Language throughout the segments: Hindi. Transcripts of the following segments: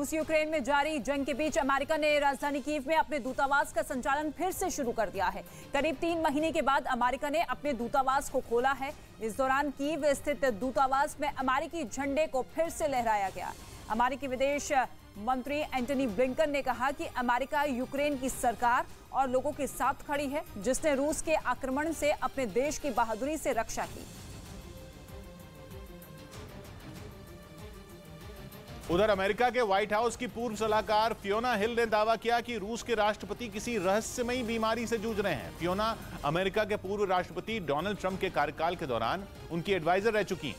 रूस यूक्रेन में जारी जंग के बीच अमेरिका ने राजधानी कीव में अपने दूतावास का संचालन फिर से शुरू कर दिया है। करीब 3 महीने के बाद अमेरिका ने अपने दूतावास को खोला है। इस दौरान कीव स्थित दूतावास में अमेरिकी झंडे को फिर से लहराया गया। अमेरिकी विदेश मंत्री एंटनी ब्लिंकन ने कहा कि अमेरिका यूक्रेन की सरकार और लोगों के साथ खड़ी है, जिसने रूस के आक्रमण से अपने देश की बहादुरी से रक्षा की। उधर अमेरिका के व्हाइट हाउस की पूर्व सलाहकार फियोना हिल ने दावा किया कि रूस के राष्ट्रपति किसी रहस्यमयी बीमारी से जूझ रहे हैं। फियोना अमेरिका के पूर्व राष्ट्रपति डोनाल्ड ट्रंप के कार्यकाल के दौरान उनकी एडवाइजर रह चुकी हैं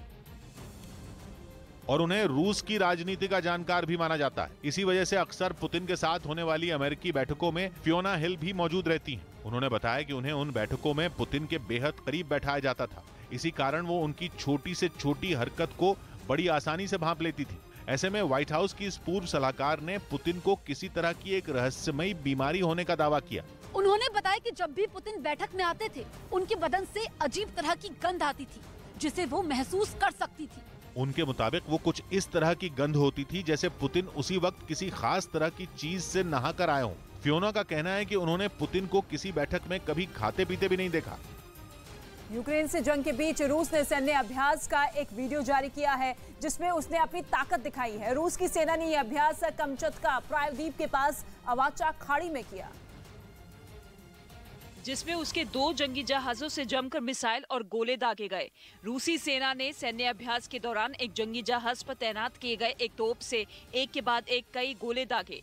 और उन्हें रूस की राजनीति का जानकार भी माना जाता है। इसी वजह से अक्सर पुतिन के साथ होने वाली अमेरिकी बैठकों में फियोना हिल भी मौजूद रहती हैं। उन्होंने बताया कि उन्हें उन बैठकों में पुतिन के बेहद करीब बैठाया जाता था। इसी कारण वो उनकी छोटी से छोटी हरकत को बड़ी आसानी से भांप लेती थी। ऐसे में व्हाइट हाउस की इस पूर्व सलाहकार ने पुतिन को किसी तरह की एक रहस्यमयी बीमारी होने का दावा किया। उन्होंने बताया कि जब भी पुतिन बैठक में आते थे, उनके बदन से अजीब तरह की गंध आती थी, जिसे वो महसूस कर सकती थी। उनके मुताबिक वो कुछ इस तरह की गंध होती थी जैसे पुतिन उसी वक्त किसी खास तरह की चीज से नहाकर आए हों। फियोना का कहना है कि उन्होंने पुतिन को किसी बैठक में कभी खाते पीते भी नहीं देखा। यूक्रेन से जंग के बीच रूस ने सैन्य अभ्यास का एक वीडियो जारी किया है, जिसमें उसने अपनी ताकत दिखाई है। रूस की सेना ने यह अभ्यास कमचत्का प्रायद्वीप के पास अवाचा खाड़ी में किया, जिसमें उसके 2 जंगी जहाजों से जमकर मिसाइल और गोले दागे गए। रूसी सेना ने सैन्य अभ्यास के दौरान एक जंगी जहाज पर तैनात किए गए एक तोप से एक के बाद एक कई गोले दागे।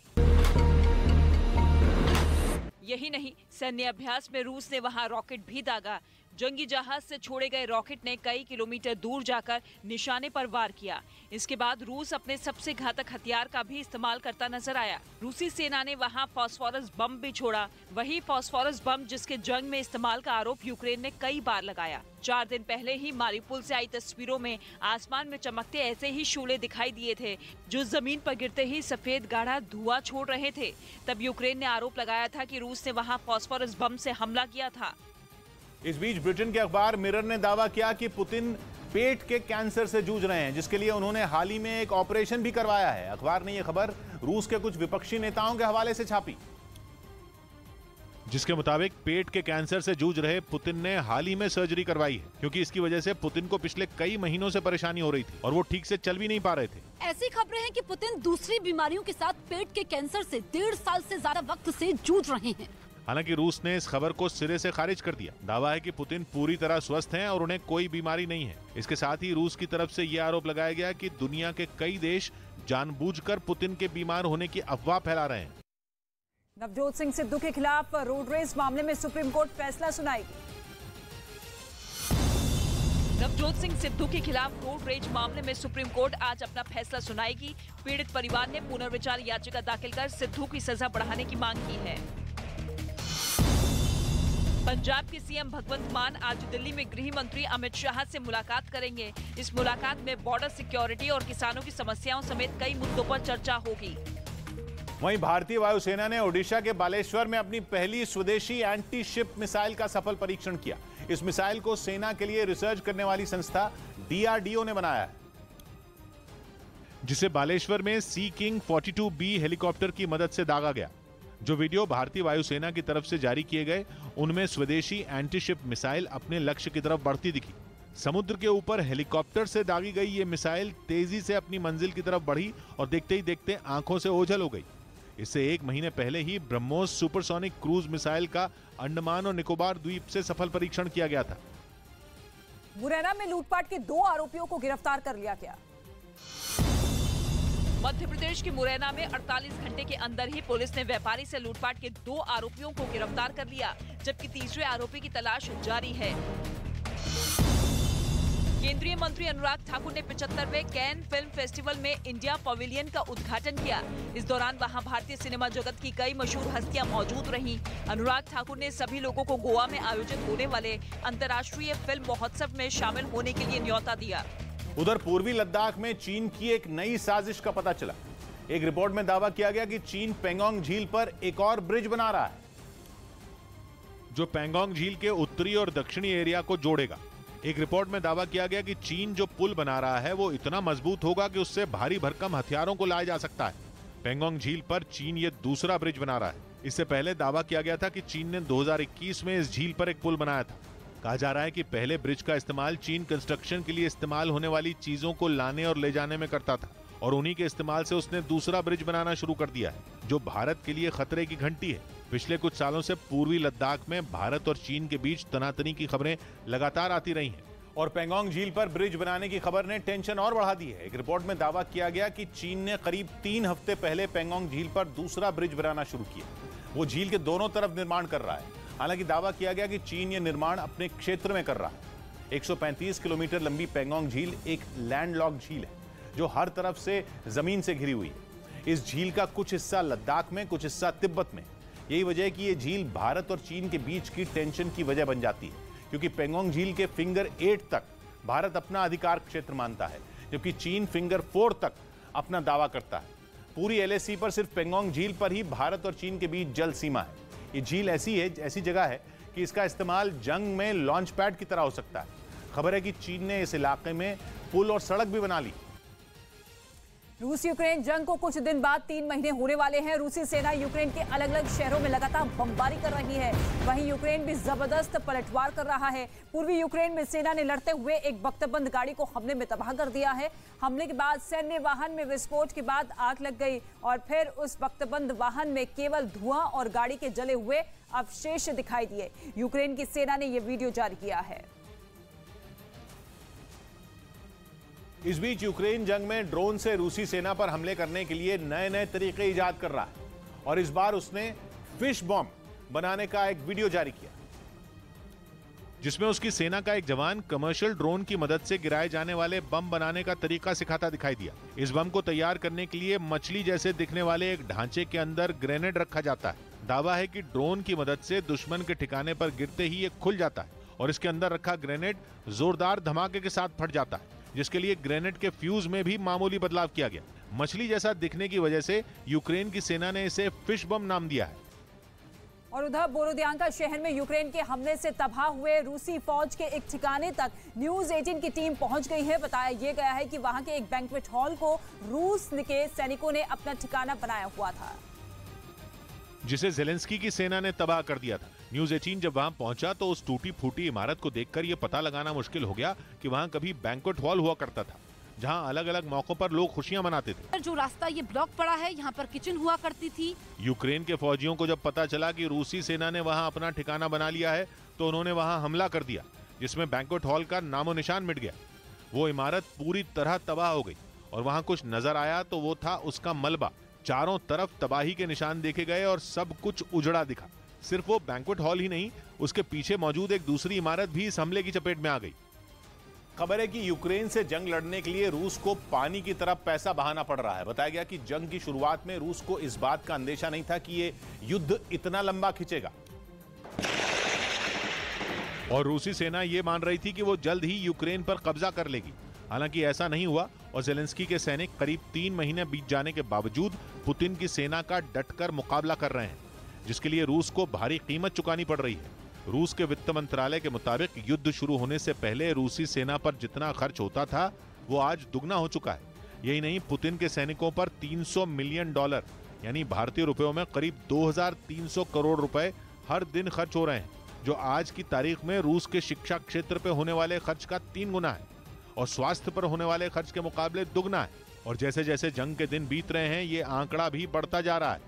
यही नहीं, सैन्य अभ्यास में रूस ने वहां रॉकेट भी दागा। जंगी जहाज से छोड़े गए रॉकेट ने कई किलोमीटर दूर जाकर निशाने पर वार किया। इसके बाद रूस अपने सबसे घातक हथियार का भी इस्तेमाल करता नजर आया। रूसी सेना ने वहां फास्फोरस बम भी छोड़ा, वही फास्फोरस बम जिसके जंग में इस्तेमाल का आरोप यूक्रेन ने कई बार लगाया। 4 दिन पहले ही मारिउपोल से आई तस्वीरों में आसमान में चमकते ऐसे ही शोले दिखाई दिए थे, जो जमीन पर गिरते ही सफेद गाढ़ा धुआं छोड़ रहे थे। तब यूक्रेन ने आरोप लगाया था कि रूस ने वहां फास्फोरस बम से हमला किया था। इस बीच ब्रिटेन के अखबार मिरर ने दावा किया कि पुतिन पेट के कैंसर से जूझ रहे हैं, जिसके लिए उन्होंने हाल ही में एक ऑपरेशन भी करवाया है। अखबार ने यह खबर रूस के कुछ विपक्षी नेताओं के हवाले से छापी, जिसके मुताबिक पेट के कैंसर से जूझ रहे पुतिन ने हाल ही में सर्जरी करवाई है, क्योंकि इसकी वजह से पुतिन को पिछले कई महीनों से परेशानी हो रही थी और वो ठीक से चल भी नहीं पा रहे थे। ऐसी खबरें हैं कि पुतिन दूसरी बीमारियों के साथ पेट के कैंसर से 1.5 साल से ज्यादा वक्त से जूझ रहे हैं। हालांकि रूस ने इस खबर को सिरे से खारिज कर दिया। दावा है कि पुतिन पूरी तरह स्वस्थ हैं और उन्हें कोई बीमारी नहीं है। इसके साथ ही रूस की तरफ से यह आरोप लगाया गया कि दुनिया के कई देश जानबूझकर पुतिन के बीमार होने की अफवाह फैला रहे हैं। नवजोत सिंह सिद्धू के खिलाफ रोड रेस मामले में सुप्रीम कोर्ट फैसला सुनाएगी। नवजोत सिंह सिद्धू के खिलाफ रोड रेज मामले में सुप्रीम कोर्ट आज अपना फैसला सुनाएगी। पीड़ित परिवार ने पुनर्विचार याचिका दाखिल कर सिद्धू की सजा बढ़ाने की मांग की है। पंजाब के सीएम भगवंत मान आज दिल्ली में गृह मंत्री अमित शाह से मुलाकात करेंगे। इस मुलाकात में बॉर्डर सिक्योरिटी और किसानों की समस्याओं समेत कई मुद्दों पर चर्चा होगी। वहीं भारतीय वायुसेना ने ओडिशा के बालेश्वर में अपनी पहली स्वदेशी एंटी शिप मिसाइल का सफल परीक्षण किया। इस मिसाइल को सेना के लिए रिसर्च करने वाली संस्था DRDO ने बनाया है, जिसे बालेश्वर में सी किंग 42B हेलीकॉप्टर की मदद से दागा गया। जो वीडियो भारतीय वायुसेना की तरफ से जारी किए गए, उनमें स्वदेशी एंटी शिप मिसाइल अपने लक्ष्य की तरफ बढ़ती दिखी। समुद्र के ऊपर हेलीकॉप्टर से दागी गई ये मिसाइल तेजी से अपनी मंजिल की तरफ बढ़ी और देखते ही देखते आंखों से ओझल हो गई। इससे 1 महीने पहले ही ब्रह्मोस सुपरसोनिक क्रूज मिसाइल का अंडमान और निकोबार द्वीप से सफल परीक्षण किया गया था। मुरैना में लूटपाट के 2 आरोपियों को गिरफ्तार कर लिया गया। मध्य प्रदेश के मुरैना में 48 घंटे के अंदर ही पुलिस ने व्यापारी से लूटपाट के 2 आरोपियों को गिरफ्तार कर लिया, जबकि तीसरे आरोपी की तलाश जारी है। केंद्रीय मंत्री अनुराग ठाकुर ने 75वें कैन फिल्म फेस्टिवल में इंडिया पवेलियन का उद्घाटन किया। इस दौरान वहां भारतीय सिनेमा जगत की कई मशहूर हस्तियां मौजूद रहीं। अनुराग ठाकुर ने सभी लोगों को गोवा में आयोजित होने वाले अंतर्राष्ट्रीय फिल्म महोत्सव में शामिल होने के लिए न्योता दिया। उधर पूर्वी लद्दाख में चीन की एक नई साजिश का पता चला। एक रिपोर्ट में दावा किया गया कि चीन पेंगोंग झील पर एक और ब्रिज बना रहा है, जो पेंगोंग झील के उत्तरी और दक्षिणी एरिया को जोड़ेगा। एक रिपोर्ट में दावा किया गया कि चीन जो पुल बना रहा है वो इतना मजबूत होगा कि उससे भारी भरकम हथियारों को लाया जा सकता है। पेंगोंग झील पर चीन ये दूसरा ब्रिज बना रहा है। इससे पहले दावा किया गया था कि चीन ने 2021 में इस झील पर एक पुल बनाया था। कहा जा रहा है कि पहले ब्रिज का इस्तेमाल चीन कंस्ट्रक्शन के लिए इस्तेमाल होने वाली चीजों को लाने और ले जाने में करता था और उन्हीं के इस्तेमाल से उसने दूसरा ब्रिज बनाना शुरू कर दिया है, जो भारत के लिए खतरे की घंटी है। पिछले कुछ सालों से पूर्वी लद्दाख में भारत और चीन के बीच तनातनी की खबरें लगातार आती रही हैं और पेंगोंग झील पर ब्रिज बनाने की खबर ने टेंशन और बढ़ा दी है। एक रिपोर्ट में दावा किया गया कि चीन ने करीब 3 हफ्ते पहले पेंगोंग झील पर दूसरा ब्रिज बनाना शुरू किया। वो झील के दोनों तरफ निर्माण कर रहा है। हालांकि दावा किया गया कि चीन ये निर्माण अपने क्षेत्र में कर रहा है। 135 किलोमीटर लंबी पेंगोंग झील एक लैंडलॉक झील है जो हर तरफ से जमीन से घिरी हुई है। इस झील का कुछ हिस्सा लद्दाख में, कुछ हिस्सा तिब्बत में। यही वजह है कि ये झील भारत और चीन के बीच की टेंशन की वजह बन जाती है, क्योंकि पेंगोंग झील के फिंगर 8 तक भारत अपना अधिकार क्षेत्र मानता है, जबकि चीन फिंगर 4 तक अपना दावा करता है। पूरी LAC पर सिर्फ पेंगोंग झील पर ही भारत और चीन के बीच जल सीमा है। ये झील ऐसी जगह है कि इसका इस्तेमाल जंग में लॉन्च पैड की तरह हो सकता है। खबर है कि चीन ने इस इलाके में पुल और सड़क भी बना ली। रूस यूक्रेन जंग को कुछ दिन बाद 3 महीने होने वाले हैं। रूसी सेना यूक्रेन के अलग अलग शहरों में लगातार बमबारी कर रही है। वहीं यूक्रेन भी जबरदस्त पलटवार कर रहा है। पूर्वी यूक्रेन में सेना ने लड़ते हुए एक बख्तबंद गाड़ी को हमले में तबाह कर दिया है। हमले के बाद सैन्य वाहन में विस्फोट के बाद आग लग गई और फिर उस बख्तबंद वाहन में केवल धुआं और गाड़ी के जले हुए अवशेष दिखाई दिए। यूक्रेन की सेना ने यह वीडियो जारी किया है। इस बीच यूक्रेन जंग में ड्रोन से रूसी सेना पर हमले करने के लिए नए नए तरीके इजाद कर रहा है और इस बार उसने फिश बॉम्ब बनाने का एक वीडियो जारी किया, जिसमें उसकी सेना का एक जवान कमर्शियल ड्रोन की मदद से गिराए जाने वाले बम बनाने का तरीका सिखाता दिखाई दिया। इस बम को तैयार करने के लिए मछली जैसे दिखने वाले एक ढांचे के अंदर ग्रेनेड रखा जाता है। दावा है कि ड्रोन की मदद से दुश्मन के ठिकाने पर गिरते ही ये खुल जाता है और इसके अंदर रखा ग्रेनेड जोरदार धमाके के साथ फट जाता है, जिसके लिए ग्रेनेड के फ्यूज में भी मामूली बदलाव किया गया। मछली जैसा दिखने की वजह से यूक्रेन की सेना ने इसे फिश बम नाम दिया है। और उधर बोरोदियांका शहर में यूक्रेन के हमले से तबाह हुए रूसी फौज के एक ठिकाने तक न्यूज 18 की टीम पहुंच गई है। बताया यह गया है कि वहां के एक बैंक्वेट हॉल को रूस के सैनिकों ने अपना ठिकाना बनाया हुआ था, जिसे ज़ेलेंस्की की सेना ने तबाह कर दिया था। न्यूज 18 जब वहां पहुंचा तो उस टूटी फूटी इमारत को देखकर यह पता लगाना मुश्किल हो गया कि वहां कभी बैंक्वेट हॉल हुआ करता था, जहां अलग अलग मौकों पर लोग खुशियां मनाते थे। जो रास्ता ये ब्लॉक पड़ा है, यहाँ पर किचन हुआ करती थी। यूक्रेन के फौजियों को जब पता चला कि रूसी सेना ने वहां अपना ठिकाना बना लिया है तो उन्होंने वहां हमला कर दिया, जिसमें बैंक्वेट हॉल का नामो निशान मिट गया। वो इमारत पूरी तरह तबाह हो गई और वहां कुछ नजर आया तो वो था उसका मलबा। चारों तरफ तबाही के निशान देखे गए और सब कुछ उजड़ा दिखा। सिर्फ वो बैंक्वेट हॉल ही नहीं, उसके पीछे मौजूद एक दूसरी इमारत भी इस हमले की चपेट में आ गई। खबर है कि यूक्रेन से जंग लड़ने के लिए रूस को पानी की तरफ पैसा बहाना पड़ रहा है। बताया गया कि जंग की शुरुआत में रूस को इस बात का अंदेशा नहीं था कि ये युद्ध इतना लंबा खिंचेगा और रूसी सेना ये मान रही थी कि वो जल्द ही यूक्रेन पर कब्जा कर लेगी। हालांकि ऐसा नहीं हुआ और ज़ेलेंस्की के सैनिक करीब 3 महीने बीत जाने के बावजूद पुतिन की सेना का डटकर मुकाबला कर रहे हैं, जिसके लिए रूस को भारी कीमत चुकानी पड़ रही है। रूस के वित्त मंत्रालय के मुताबिक युद्ध शुरू होने से पहले रूसी सेना पर जितना खर्च होता था वो आज दुगना हो चुका है। यही नहीं, पुतिन के सैनिकों पर $300 मिलियन यानी भारतीय रुपयों में करीब 2300 करोड़ रुपए हर दिन खर्च हो रहे हैं, जो आज की तारीख में रूस के शिक्षा क्षेत्र पे होने वाले खर्च का 3 गुना है और स्वास्थ्य पर होने वाले खर्च के मुकाबले दुगना है। और जैसे जैसे जंग के दिन बीत रहे हैं ये आंकड़ा भी बढ़ता जा रहा है।